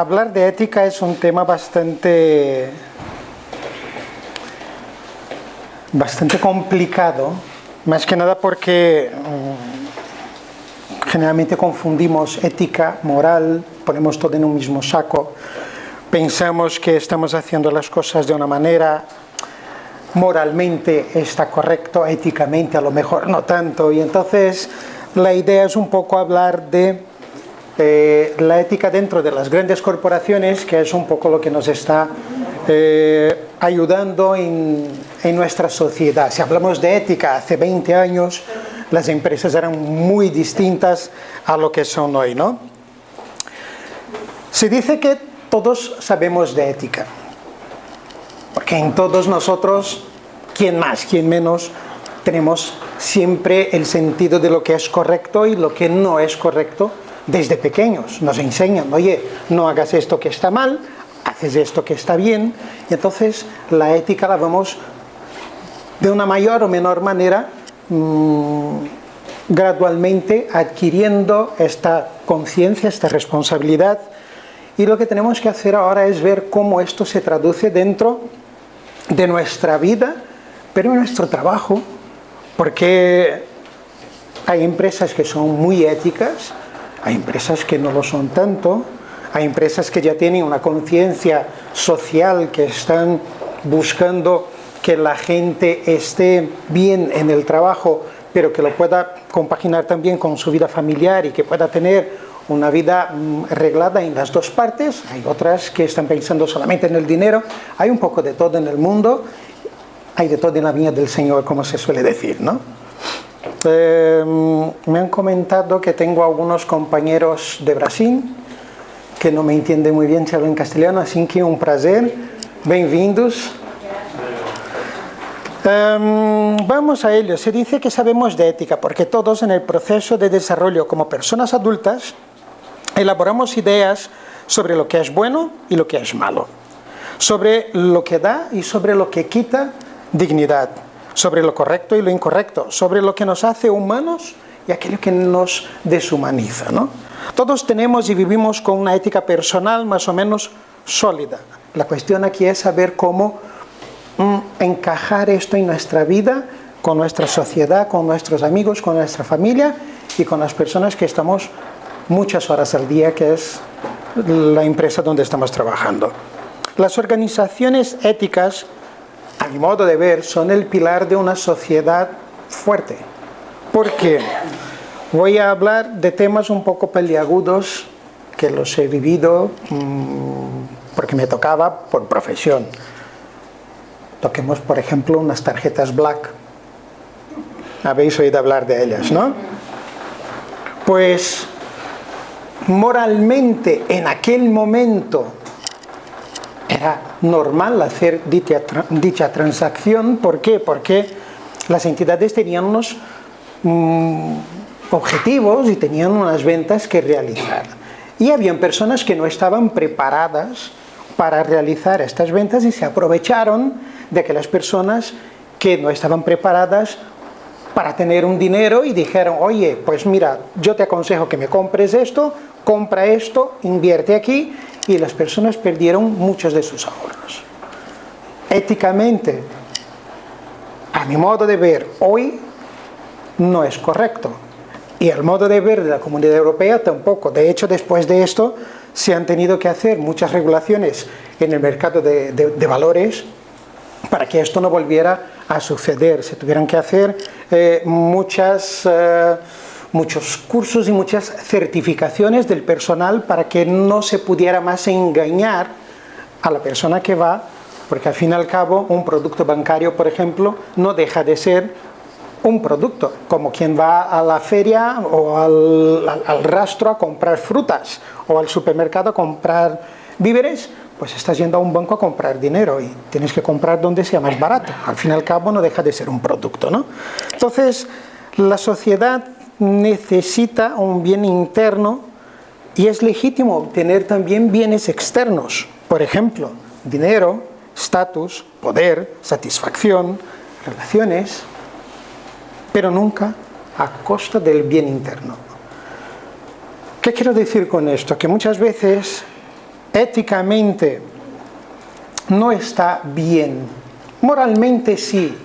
hablar de ética es un tema bastante complicado, más que nada porque generalmente confundimos ética, moral, ponemos todo en un mismo saco, pensamos que estamos haciendo las cosas de una manera, moralmente está correcto, éticamente a lo mejor no tanto, y entonces la idea es un poco hablar de la ética dentro de las grandes corporaciones, que es un poco lo que nos está ayudando en nuestra sociedad. Si hablamos de ética hace 20 años, las empresas eran muy distintas a lo que son hoy, ¿no? Se dice que todos sabemos de ética, porque en todos nosotros, quién más, quién menos, tenemos siempre el sentido de lo que es correcto y lo que no es correcto. Desde pequeños nos enseñan, oye, no hagas esto que está mal, haces esto que está bien, y entonces la ética la vamos de una mayor o menor manera gradualmente adquiriendo esta conciencia, esta responsabilidad, y lo que tenemos que hacer ahora es ver cómo esto se traduce dentro de nuestra vida, pero en nuestro trabajo, porque hay empresas que son muy éticas, hay empresas que no lo son tanto, hay empresas que ya tienen una conciencia social, que están buscando que la gente esté bien en el trabajo, pero que lo pueda compaginar también con su vida familiar y que pueda tener una vida arreglada en las dos partes. Hay otras que están pensando solamente en el dinero. Hay un poco de todo en el mundo, hay de todo en la viña del Señor, como se suele decir, ¿no? Me han comentado que tengo algunos compañeros de Brasil que no me entienden muy bien si hablo en castellano, así que un placer, bienvenidos. Vamos a ello. Se dice que sabemos de ética porque todos en el proceso de desarrollo como personas adultas elaboramos ideas sobre lo que es bueno y lo que es malo, sobre lo que da y sobre lo que quita dignidad, sobre lo correcto y lo incorrecto, sobre lo que nos hace humanos y aquello que nos deshumaniza, ¿no? Todos tenemos y vivimos con una ética personal más o menos sólida. La cuestión aquí es saber cómo encajar esto en nuestra vida, con nuestra sociedad, con nuestros amigos, con nuestra familia y con las personas que estamos muchas horas al día, que es la empresa donde estamos trabajando. Las organizaciones éticas, a mi modo de ver, son el pilar de una sociedad fuerte. Porque voy a hablar de temas un poco peliagudos que los he vivido porque me tocaba por profesión. Toquemos, por ejemplo, unas tarjetas Black. Habéis oído hablar de ellas, ¿no? Pues moralmente en aquel momento era normal hacer dicha transacción. ¿Por qué? Porque las entidades tenían unos objetivos y tenían unas ventas que realizar. Y habían personas que no estaban preparadas para realizar estas ventas y se aprovecharon de que las personas que no estaban preparadas para tener un dinero y dijeron, oye, pues mira, yo te aconsejo que me compres esto, compra esto, invierte aquí, y las personas perdieron muchos de sus ahorros. Éticamente, a mi modo de ver, hoy no es correcto. Y al modo de ver de la Comunidad Europea tampoco. De hecho, después de esto, se han tenido que hacer muchas regulaciones en el mercado de valores para que esto no volviera a suceder. Se tuvieron que hacer muchos cursos y muchas certificaciones del personal para que no se pudiera más engañar a la persona que va, porque al fin y al cabo un producto bancario, por ejemplo, no deja de ser un producto, como quien va a la feria o al rastro a comprar frutas o al supermercado a comprar víveres, pues estás yendo a un banco a comprar dinero y tienes que comprar donde sea más barato. Al fin y al cabo no deja de ser un producto, ¿no? Entonces, la sociedad necesita un bien interno y es legítimo obtener también bienes externos. Por ejemplo, dinero, estatus, poder, satisfacción, relaciones, pero nunca a costa del bien interno. ¿Qué quiero decir con esto? Que muchas veces éticamente no está bien. Moralmente sí.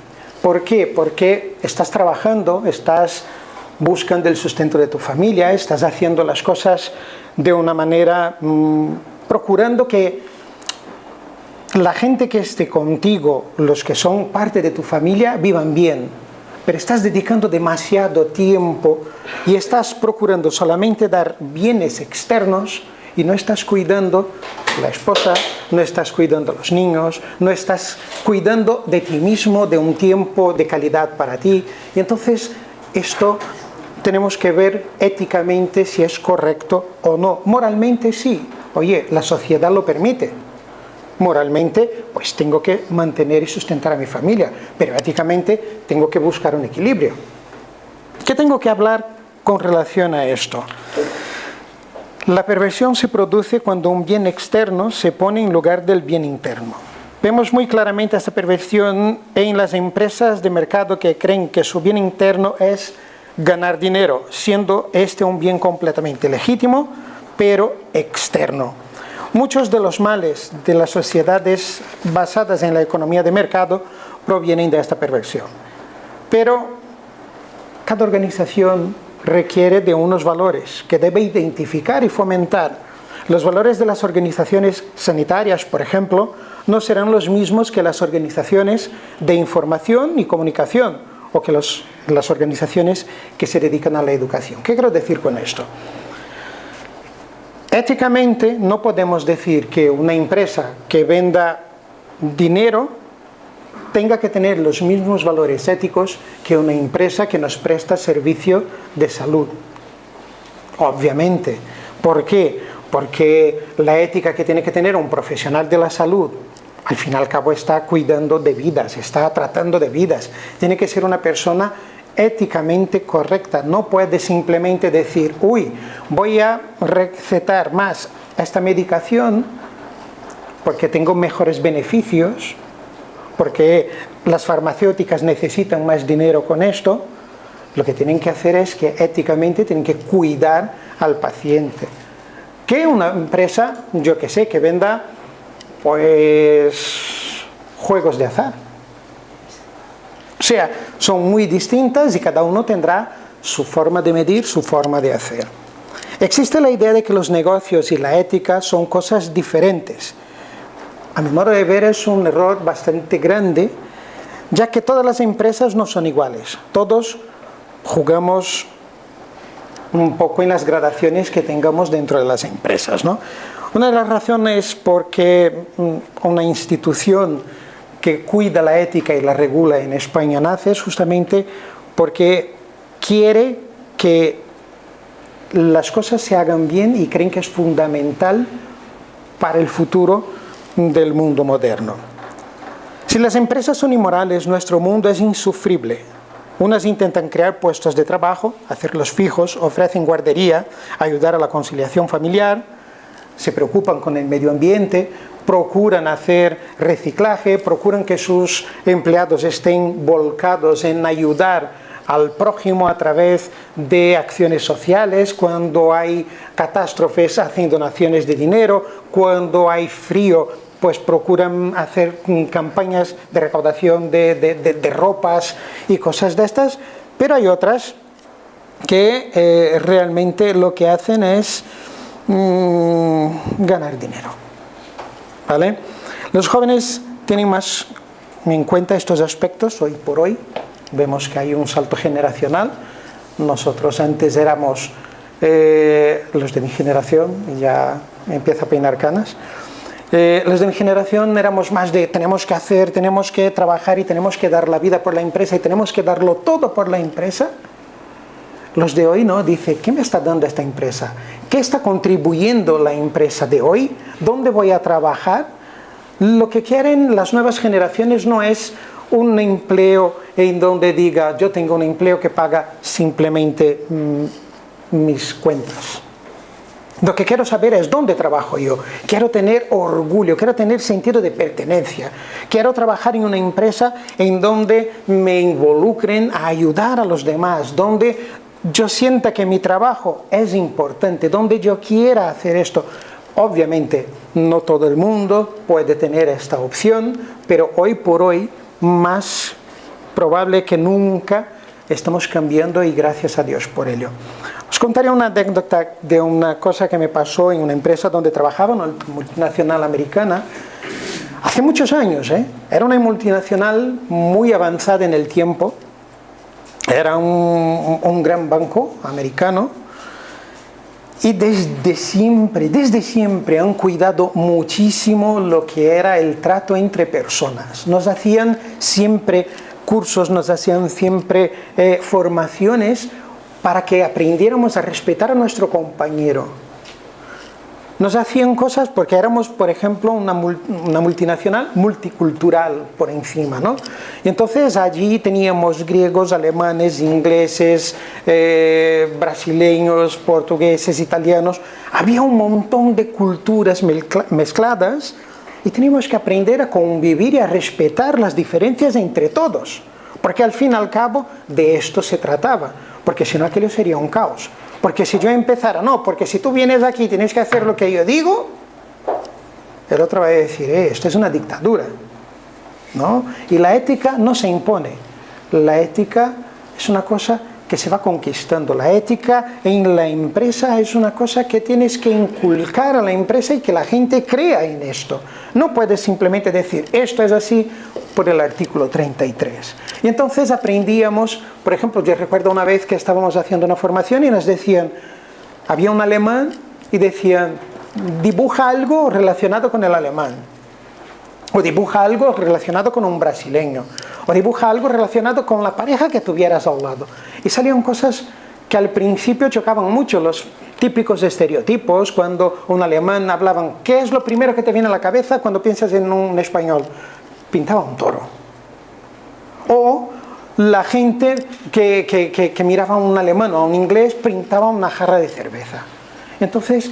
¿Por qué? Porque estás trabajando, estás buscando el sustento de tu familia, estás haciendo las cosas de una manera, procurando que la gente que esté contigo, los que son parte de tu familia, vivan bien. Pero estás dedicando demasiado tiempo y estás procurando solamente dar bienes externos y no estás cuidando la esposa, no estás cuidando a los niños, no estás cuidando de ti mismo, de un tiempo de calidad para ti. Y entonces esto tenemos que ver éticamente si es correcto o no. Moralmente sí. Oye, la sociedad lo permite. Moralmente, pues tengo que mantener y sustentar a mi familia, pero éticamente tengo que buscar un equilibrio. ¿Qué tengo que hablar con relación a esto? La perversión se produce cuando un bien externo se pone en lugar del bien interno. Vemos muy claramente esta perversión en las empresas de mercado que creen que su bien interno es ganar dinero, siendo este un bien completamente legítimo, pero externo. Muchos de los males de las sociedades basadas en la economía de mercado provienen de esta perversión. Pero cada organización requiere de unos valores que debe identificar y fomentar. Los valores de las organizaciones sanitarias, por ejemplo, no serán los mismos que las organizaciones de información y comunicación o que las organizaciones que se dedican a la educación. ¿Qué quiero decir con esto? Éticamente no podemos decir que una empresa que venda dinero tenga que tener los mismos valores éticos que una empresa que nos presta servicio de salud. Obviamente. ¿Por qué? Porque la ética que tiene que tener un profesional de la salud, al fin y al cabo está cuidando de vidas, está tratando de vidas. Tiene que ser una persona éticamente correcta. No puede simplemente decir, uy, voy a recetar más esta medicación porque tengo mejores beneficios, porque las farmacéuticas necesitan más dinero con esto. Lo que tienen que hacer es que éticamente tienen que cuidar al paciente. Que una empresa, yo que sé, que venda pues juegos de azar. O sea, son muy distintas y cada uno tendrá su forma de medir, su forma de hacer. Existe la idea de que los negocios y la ética son cosas diferentes. A mi modo de ver es un error bastante grande, ya que todas las empresas no son iguales. Todos jugamos un poco en las gradaciones que tengamos dentro de las empresas, ¿no? Una de las razones por qué una institución que cuida la ética y la regula en España nace es justamente porque quiere que las cosas se hagan bien y creen que es fundamental para el futuro del mundo moderno. Si las empresas son inmorales, nuestro mundo es insufrible. Unas intentan crear puestos de trabajo, hacerlos fijos, ofrecen guardería, ayudar a la conciliación familiar, se preocupan con el medio ambiente, procuran hacer reciclaje, procuran que sus empleados estén volcados en ayudar al prójimo a través de acciones sociales. Cuando hay catástrofes hacen donaciones de dinero, cuando hay frío pues procuran hacer campañas de recaudación de ropas y cosas de estas, pero hay otras que realmente lo que hacen es ganar dinero, ¿vale? Los jóvenes tienen más en cuenta estos aspectos hoy por hoy. Vemos que hay un salto generacional. Nosotros antes éramos los de mi generación, y ya empieza a peinar canas. Los de mi generación éramos más de tenemos que hacer, tenemos que trabajar y tenemos que dar la vida por la empresa y tenemos que darlo todo por la empresa. Los de hoy no, dice, ¿qué me está dando esta empresa? ¿Qué está contribuyendo la empresa de hoy? ¿Dónde voy a trabajar? Lo que quieren las nuevas generaciones no es un empleo en donde diga yo tengo un empleo que paga simplemente mis cuentas. Lo que quiero saber es dónde trabajo yo. Quiero tener orgullo, quiero tener sentido de pertenencia. Quiero trabajar en una empresa en donde me involucren a ayudar a los demás, donde yo sienta que mi trabajo es importante, donde yo quiera hacer esto. Obviamente, no todo el mundo puede tener esta opción, pero hoy por hoy, más probable que nunca, estamos cambiando y gracias a Dios por ello. Os contaré una anécdota de una cosa que me pasó en una empresa donde trabajaba, una multinacional americana, hace muchos años. Era una multinacional muy avanzada en el tiempo, era un gran banco americano, y desde siempre han cuidado muchísimo lo que era el trato entre personas. Nos hacían siempre cursos, nos hacían siempre formaciones para que aprendiéramos a respetar a nuestro compañero. Nos hacían cosas porque éramos, por ejemplo, una multinacional multicultural por encima, ¿no? Y entonces allí teníamos griegos, alemanes, ingleses, brasileños, portugueses, italianos. Había un montón de culturas mezcladas y teníamos que aprender a convivir y a respetar las diferencias entre todos. Porque al fin y al cabo de esto se trataba, porque si no aquello sería un caos. Porque si yo empezara, no, porque si tú vienes aquí y tienes que hacer lo que yo digo, el otro va a decir, esto es una dictadura, ¿no? Y la ética no se impone, la ética es una cosa que se va conquistando. La ética en la empresa es una cosa que tienes que inculcar a la empresa y que la gente crea en esto. No puedes simplemente decir, esto es así por el artículo 33. Y entonces aprendíamos, por ejemplo, yo recuerdo una vez que estábamos haciendo una formación y nos decían, había un alemán y decían, dibuja algo relacionado con el alemán. O dibuja algo relacionado con un brasileño. O dibuja algo relacionado con la pareja que tuvieras al lado. Y salían cosas que al principio chocaban mucho, los típicos estereotipos. Cuando un alemán hablaban, ¿qué es lo primero que te viene a la cabeza cuando piensas en un español? Pintaba un toro. O la gente que miraba a un alemán o a un inglés pintaba una jarra de cerveza. Entonces,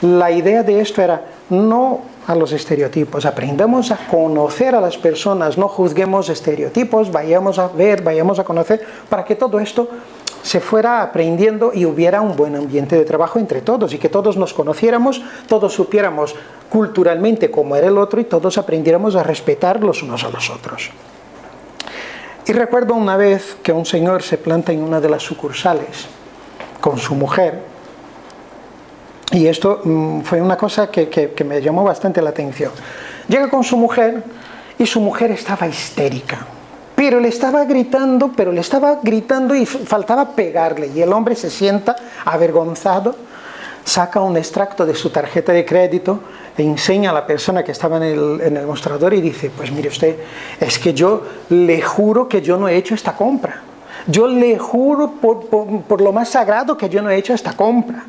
la idea de esto era, no a los estereotipos, aprendamos a conocer a las personas, no juzguemos estereotipos, vayamos a ver, vayamos a conocer, para que todo esto se fuera aprendiendo y hubiera un buen ambiente de trabajo entre todos y que todos nos conociéramos, todos supiéramos culturalmente cómo era el otro y todos aprendiéramos a respetar los unos a los otros. Y recuerdo una vez que un señor se planta en una de las sucursales con su mujer. Y esto fue una cosa que me llamó bastante la atención. Llega con su mujer y su mujer estaba histérica. Pero le estaba gritando y faltaba pegarle. Y el hombre se sienta avergonzado, saca un extracto de su tarjeta de crédito e enseña a la persona que estaba en el mostrador y dice, pues mire usted, es que yo le juro que yo no he hecho esta compra. Yo le juro por lo más sagrado que yo no he hecho esta compra.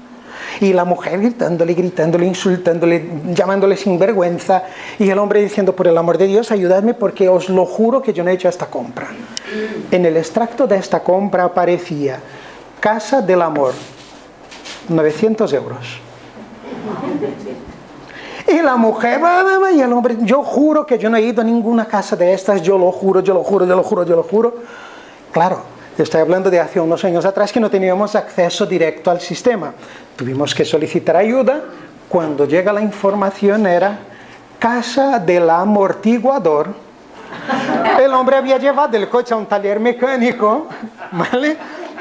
Y la mujer gritándole, insultándole, llamándole sinvergüenza, y el hombre diciendo, por el amor de Dios, ayudadme porque os lo juro que yo no he hecho esta compra. En el extracto de esta compra aparecía, Casa del Amor, 900 euros. Y la mujer, y el hombre, yo juro que yo no he ido a ninguna casa de estas, yo lo juro. Claro. Estoy hablando de hace unos años atrás que no teníamos acceso directo al sistema. Tuvimos que solicitar ayuda. Cuando llega la información era Casa del Amortiguador. El hombre había llevado el coche a un taller mecánico, ¿vale?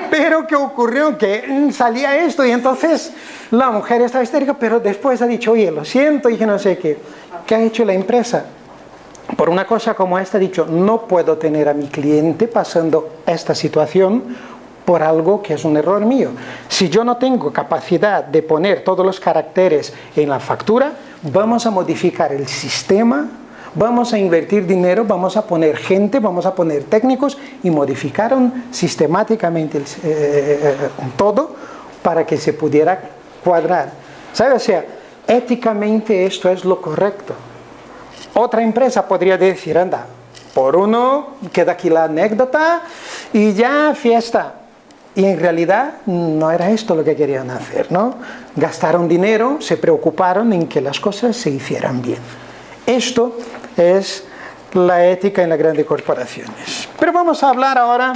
Pero ¿qué ocurrió? Que salía esto y entonces la mujer estaba histérica, pero después ha dicho, oye, lo siento y que no sé qué. ¿Qué ha hecho la empresa? Por una cosa como esta, ha dicho, no puedo tener a mi cliente pasando esta situación por algo que es un error mío. Si yo no tengo capacidad de poner todos los caracteres en la factura, vamos a modificar el sistema, vamos a invertir dinero, vamos a poner gente, vamos a poner técnicos, y modificaron sistemáticamente todo para que se pudiera cuadrar. ¿Sabe? O sea, éticamente esto es lo correcto. Otra empresa podría decir, anda, por uno queda aquí la anécdota y ya fiesta. Y en realidad no era esto lo que querían hacer, ¿no? Gastaron dinero, se preocuparon en que las cosas se hicieran bien. Esto es la ética en las grandes corporaciones. Pero vamos a hablar ahora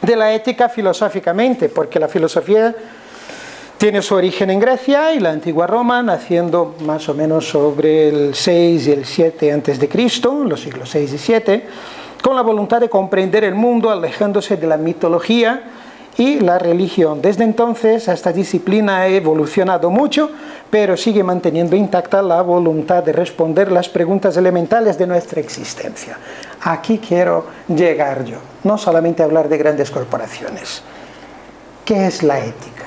de la ética filosóficamente, porque la filosofía Tiene su origen en Grecia y la antigua Roma, naciendo más o menos sobre el 6 y el 7 a.C., los siglos 6 y 7, con la voluntad de comprender el mundo, alejándose de la mitología y la religión. Desde entonces, esta disciplina ha evolucionado mucho, pero sigue manteniendo intacta la voluntad de responder las preguntas elementales de nuestra existencia. Aquí quiero llegar yo, no solamente hablar de grandes corporaciones. ¿Qué es la ética?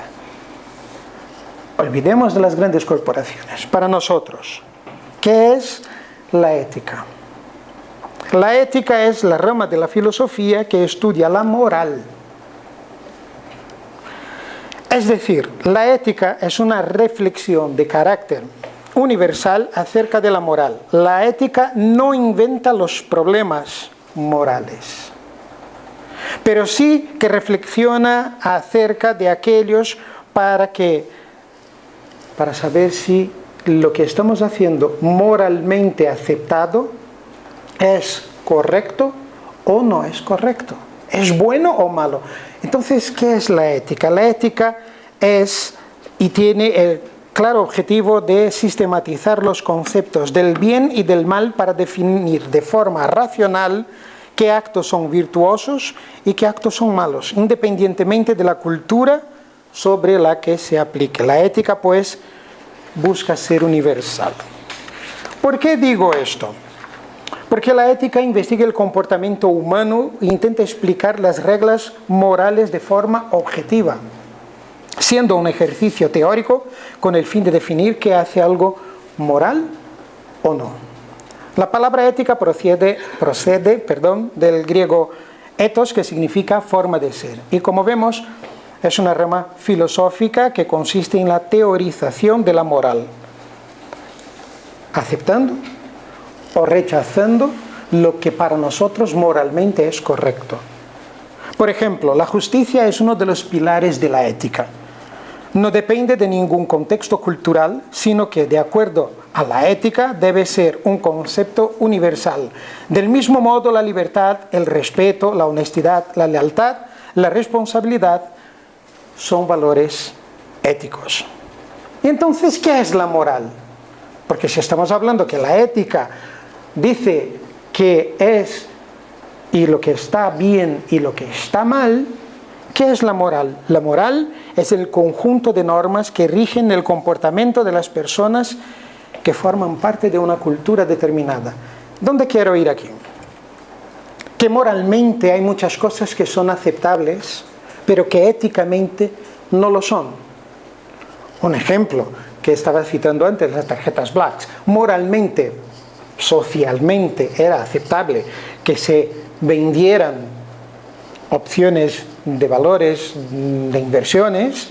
Olvidemos de las grandes corporaciones. Para nosotros, ¿qué es la ética? La ética es la rama de la filosofía que estudia la moral. Es decir, la ética es una reflexión de carácter universal acerca de la moral. La ética no inventa los problemas morales, pero sí que reflexiona acerca de aquellos para saber si lo que estamos haciendo moralmente aceptado es correcto o no es correcto, es bueno o malo. Entonces, ¿qué es la ética? La ética es y tiene el claro objetivo de sistematizar los conceptos del bien y del mal para definir de forma racional qué actos son virtuosos y qué actos son malos, independientemente de la cultura sobre la que se aplique. La ética, pues, busca ser universal. ¿Por qué digo esto? Porque la ética investiga el comportamiento humano e intenta explicar las reglas morales de forma objetiva, siendo un ejercicio teórico con el fin de definir qué hace algo moral o no. La palabra ética procede del griego ethos, que significa forma de ser. Y como vemos, es una rama filosófica que consiste en la teorización de la moral, aceptando o rechazando lo que para nosotros moralmente es correcto. Por ejemplo, la justicia es uno de los pilares de la ética. No depende de ningún contexto cultural, sino que, de acuerdo a la ética, debe ser un concepto universal. Del mismo modo, la libertad, el respeto, la honestidad, la lealtad, la responsabilidad son valores éticos. ¿Y entonces qué es la moral? Porque si estamos hablando que la ética dice que es y lo que está bien y lo que está mal, ¿qué es la moral? La moral es el conjunto de normas que rigen el comportamiento de las personas que forman parte de una cultura determinada. ¿Dónde quiero ir aquí? Que moralmente hay muchas cosas que son aceptables, pero que éticamente no lo son. Un ejemplo que estaba citando antes, las tarjetas Black. Moralmente, socialmente era aceptable que se vendieran opciones de valores, de inversiones,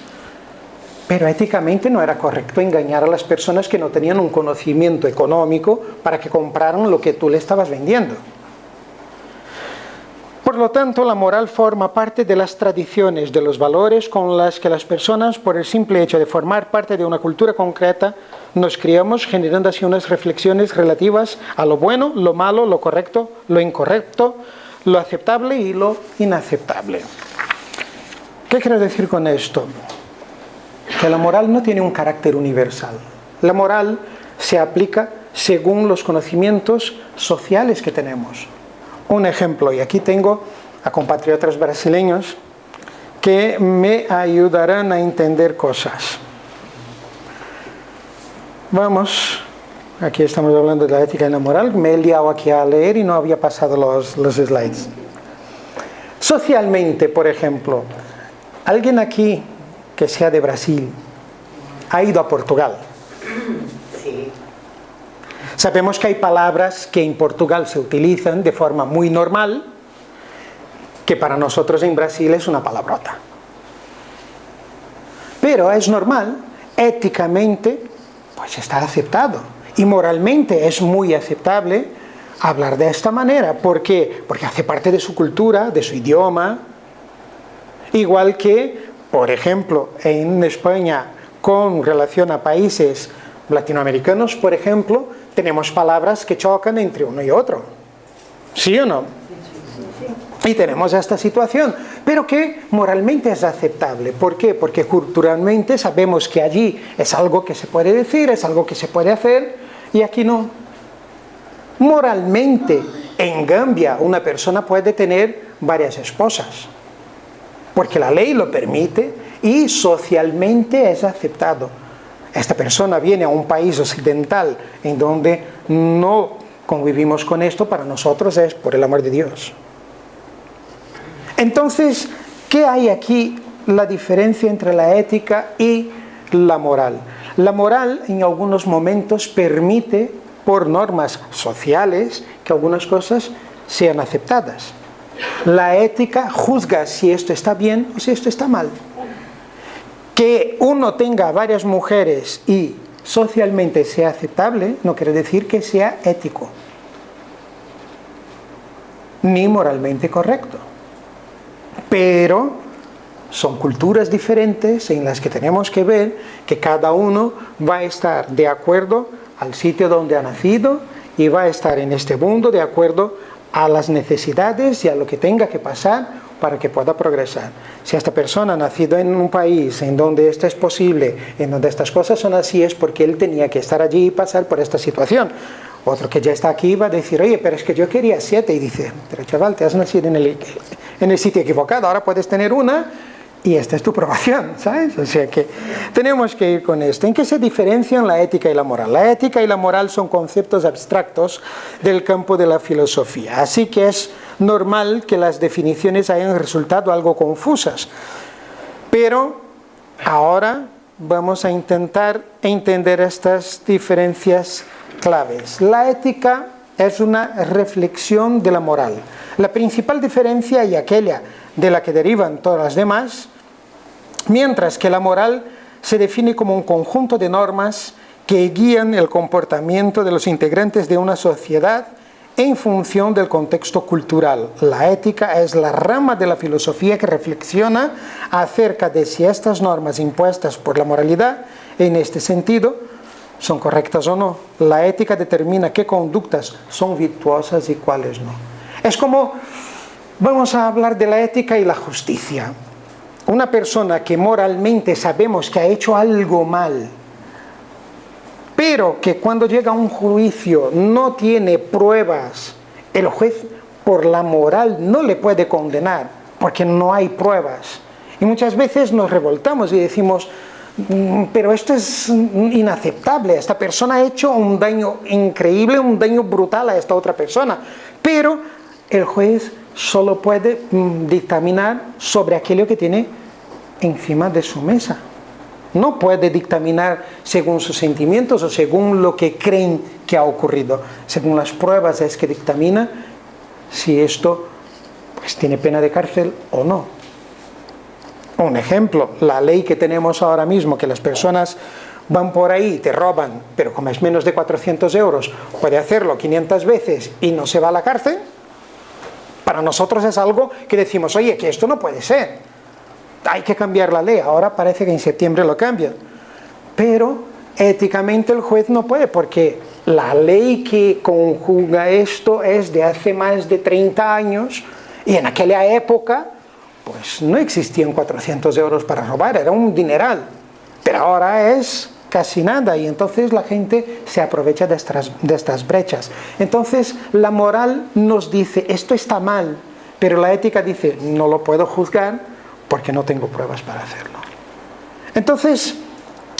pero éticamente no era correcto engañar a las personas que no tenían un conocimiento económico para que compraran lo que tú le estabas vendiendo. Por lo tanto, la moral forma parte de las tradiciones, de los valores con las que las personas, por el simple hecho de formar parte de una cultura concreta, nos criamos, generando así unas reflexiones relativas a lo bueno, lo malo, lo correcto, lo incorrecto, lo aceptable y lo inaceptable. ¿Qué quiero decir con esto? Que la moral no tiene un carácter universal. La moral se aplica según los conocimientos sociales que tenemos. Un ejemplo, y aquí tengo a compatriotas brasileños que me ayudarán a entender cosas. Vamos, aquí estamos hablando de la ética y la moral. Me he liado aquí a leer y no había pasado los slides. Socialmente, por ejemplo, alguien aquí que sea de Brasil ha ido a Portugal. Sí. Sabemos que hay palabras que en Portugal se utilizan de forma muy normal, que para nosotros en Brasil es una palabrota. Pero es normal, éticamente, pues está aceptado. Y moralmente es muy aceptable hablar de esta manera. ¿Por qué? Porque hace parte de su cultura, de su idioma. Igual que, por ejemplo, en España, con relación a países latinoamericanos, por ejemplo, tenemos palabras que chocan entre uno y otro. ¿Sí o no? Y tenemos esta situación, pero que moralmente es aceptable. ¿Por qué? Porque culturalmente sabemos que allí es algo que se puede decir, es algo que se puede hacer, y aquí no. Moralmente, en Gambia, una persona puede tener varias esposas, porque la ley lo permite y socialmente es aceptado. Esta persona viene a un país occidental en donde no convivimos con esto, para nosotros es por el amor de Dios. Entonces, ¿qué hay aquí la diferencia entre la ética y la moral? La moral en algunos momentos permite, por normas sociales, que algunas cosas sean aceptadas. La ética juzga si esto está bien o si esto está mal. Que uno tenga varias mujeres y socialmente sea aceptable no quiere decir que sea ético ni moralmente correcto. Pero son culturas diferentes en las que tenemos que ver que cada uno va a estar de acuerdo al sitio donde ha nacido y va a estar en este mundo de acuerdo a las necesidades y a lo que tenga que pasar para que pueda progresar. Si esta persona ha nacido en un país en donde esto es posible, en donde estas cosas son así, es porque él tenía que estar allí y pasar por esta situación. Otro que ya está aquí va a decir, oye, pero es que yo quería 7, y dice, pero chaval, te has nacido en el sitio equivocado, ahora puedes tener una y esta es tu aprobación, ¿sabes? O sea que tenemos que ir con esto. ¿En qué se diferencian la ética y la moral? La ética y la moral son conceptos abstractos del campo de la filosofía, así que es normal que las definiciones hayan resultado algo confusas. Pero ahora vamos a intentar entender estas diferencias claves. La ética es una reflexión de la moral. La principal diferencia y aquella de la que derivan todas las demás, mientras que la moral se define como un conjunto de normas que guían el comportamiento de los integrantes de una sociedad en función del contexto cultural. La ética es la rama de la filosofía que reflexiona acerca de si estas normas impuestas por la moralidad, en este sentido, son correctas o no. La ética determina qué conductas son virtuosas y cuáles no. Es como, vamos a hablar de la ética y la justicia. Una persona que moralmente sabemos que ha hecho algo mal, pero que cuando llega a un juicio no tiene pruebas, el juez por la moral no le puede condenar, porque no hay pruebas. Y muchas veces nos revoltamos y decimos, pero esto es inaceptable, esta persona ha hecho un daño increíble, un daño brutal a esta otra persona, pero el juez solo puede dictaminar sobre aquello que tiene encima de su mesa. No puede dictaminar según sus sentimientos o según lo que creen que ha ocurrido. Según las pruebas es que dictamina si esto pues tiene pena de cárcel o no. Un ejemplo, la ley que tenemos ahora mismo, que las personas van por ahí, te roban, pero como es menos de 400 euros, puede hacerlo 500 veces y no se va a la cárcel. Para nosotros es algo que decimos, oye, que esto no puede ser. Hay que cambiar la ley. Ahora parece que en septiembre lo cambian. Pero éticamente el juez no puede, porque la ley que conjuga esto es de hace más de 30 años y en aquella época pues no existían 400 euros para robar, era un dineral. Pero ahora es casi nada y entonces la gente se aprovecha de estas brechas. Entonces la moral nos dice, esto está mal, pero la ética dice, no lo puedo juzgar porque no tengo pruebas para hacerlo. Entonces,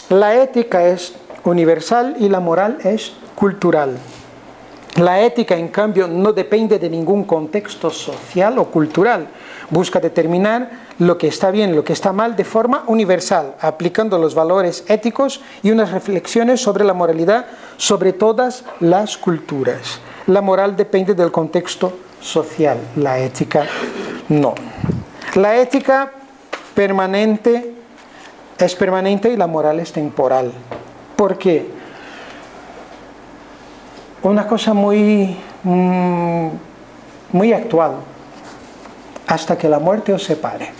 la ética es universal y la moral es cultural. La ética, en cambio, no depende de ningún contexto social o cultural. Busca determinar lo que está bien, lo que está mal de forma universal, aplicando los valores éticos y unas reflexiones sobre la moralidad sobre todas las culturas. La moral depende del contexto social, la ética no. La ética es permanente y la moral es temporal. ¿Por qué? Una cosa muy actual. Hasta que la muerte os separe.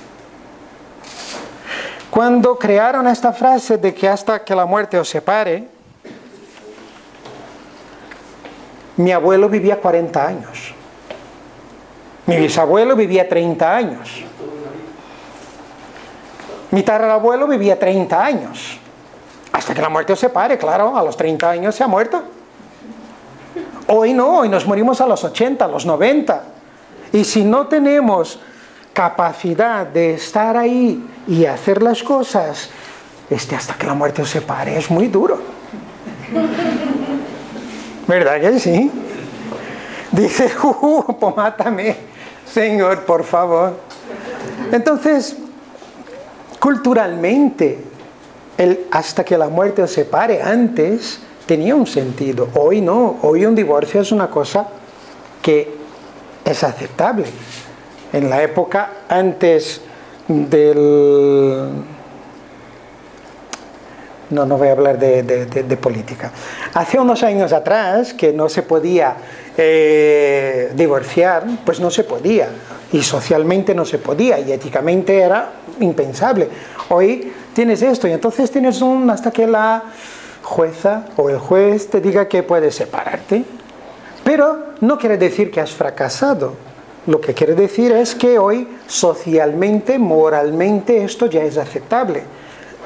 Cuando crearon esta frase de que hasta que la muerte os separe, mi abuelo vivía 40 años. Mi bisabuelo vivía 30 años. Mi tatarabuelo vivía 30 años. Hasta que la muerte os separe, claro, a los 30 años se ha muerto. Hoy no, hoy nos morimos a los 80, a los 90. Y si no tenemos capacidad de estar ahí y hacer las cosas, hasta que la muerte os separe, es muy duro. ¿Verdad que sí? Dice, pues mátame, Señor, por favor. Entonces, culturalmente, hasta que la muerte os separe, antes tenía un sentido. Hoy no, hoy un divorcio es una cosa que es aceptable. En la época antes del... No voy a hablar de política. Hace unos años atrás, que no se podía divorciar, pues no se podía. Y socialmente no se podía, y éticamente era impensable. Hoy tienes esto, y entonces tienes hasta que la jueza o el juez te diga que puedes separarte. Pero no quiere decir que has fracasado. Lo que quiere decir es que hoy socialmente, moralmente, esto ya es aceptable.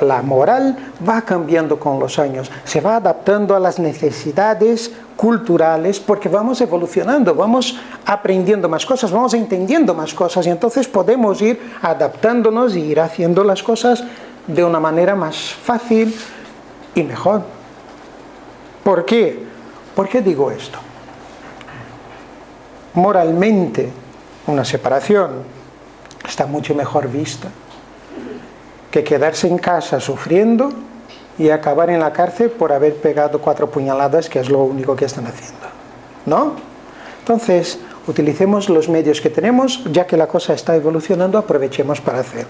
La moral va cambiando con los años, se va adaptando a las necesidades culturales porque vamos evolucionando, vamos aprendiendo más cosas, vamos entendiendo más cosas, y entonces podemos ir adaptándonos y ir haciendo las cosas de una manera más fácil y mejor. ¿Por qué? ¿Por qué digo esto? Moralmente, una separación está mucho mejor vista que quedarse en casa sufriendo y acabar en la cárcel por haber pegado 4 puñaladas, que es lo único que están haciendo, ¿no? Entonces, utilicemos los medios que tenemos, ya que la cosa está evolucionando, aprovechemos para hacer.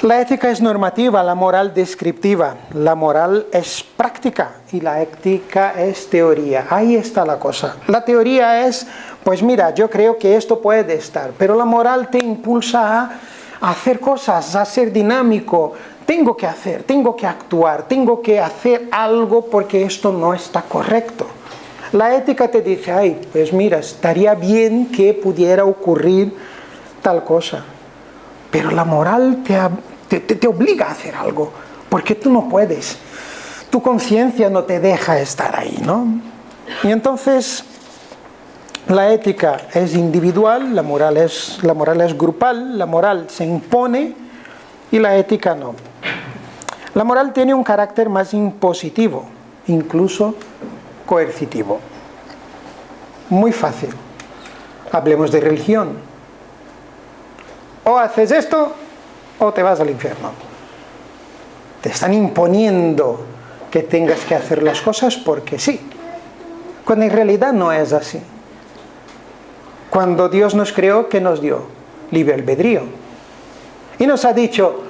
La ética es normativa, la moral descriptiva, la moral es práctica y la ética es teoría. Ahí está la cosa. La teoría es, pues mira, yo creo que esto puede estar, pero la moral te impulsa a hacer cosas, a ser dinámico. Tengo que hacer, tengo que actuar, tengo que hacer algo porque esto no está correcto. La ética te dice, ay, pues mira, estaría bien que pudiera ocurrir tal cosa. Pero la moral te obliga a hacer algo, porque tú no puedes. Tu conciencia no te deja estar ahí, ¿no? Y entonces, la ética es individual, la moral es grupal, la moral se impone y la ética no. La moral tiene un carácter más impositivo, incluso coercitivo. Muy fácil. Hablemos de religión. O haces esto o te vas al infierno. Te están imponiendo que tengas que hacer las cosas porque sí, cuando en realidad no es así. Cuando Dios nos creó, ¿qué nos dio? Libre albedrío. Y nos ha dicho,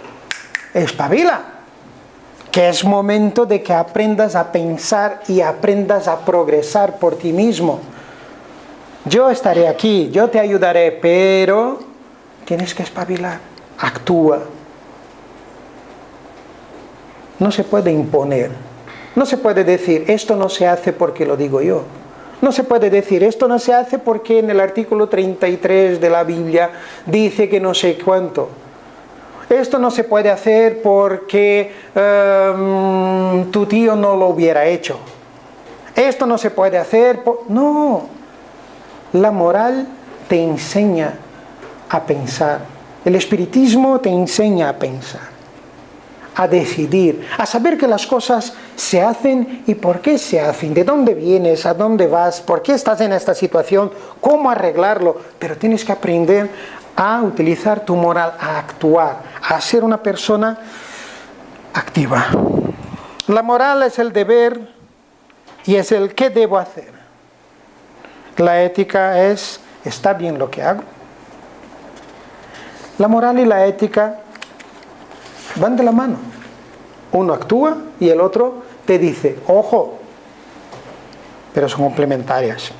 espabila, que es momento de que aprendas a pensar y aprendas a progresar por ti mismo. Yo estaré aquí, yo te ayudaré, pero tienes que espabilar, actúa. No se puede imponer, no se puede decir, esto no se hace porque lo digo yo. No se puede decir, esto no se hace porque en el artículo 33 de la Biblia dice que no sé cuánto. Esto no se puede hacer porque tu tío no lo hubiera hecho. Esto no se puede hacer No. La moral te enseña a pensar. El espiritismo te enseña a pensar, a decidir, a saber que las cosas se hacen y por qué se hacen, de dónde vienes, a dónde vas, por qué estás en esta situación, cómo arreglarlo. Pero tienes que aprender a utilizar tu moral, a actuar, a ser una persona activa. La moral es el deber y es el qué debo hacer. La ética es, ¿está bien lo que hago? La moral y la ética van de la mano. Uno actúa y el otro te dice, ojo, pero son complementarias.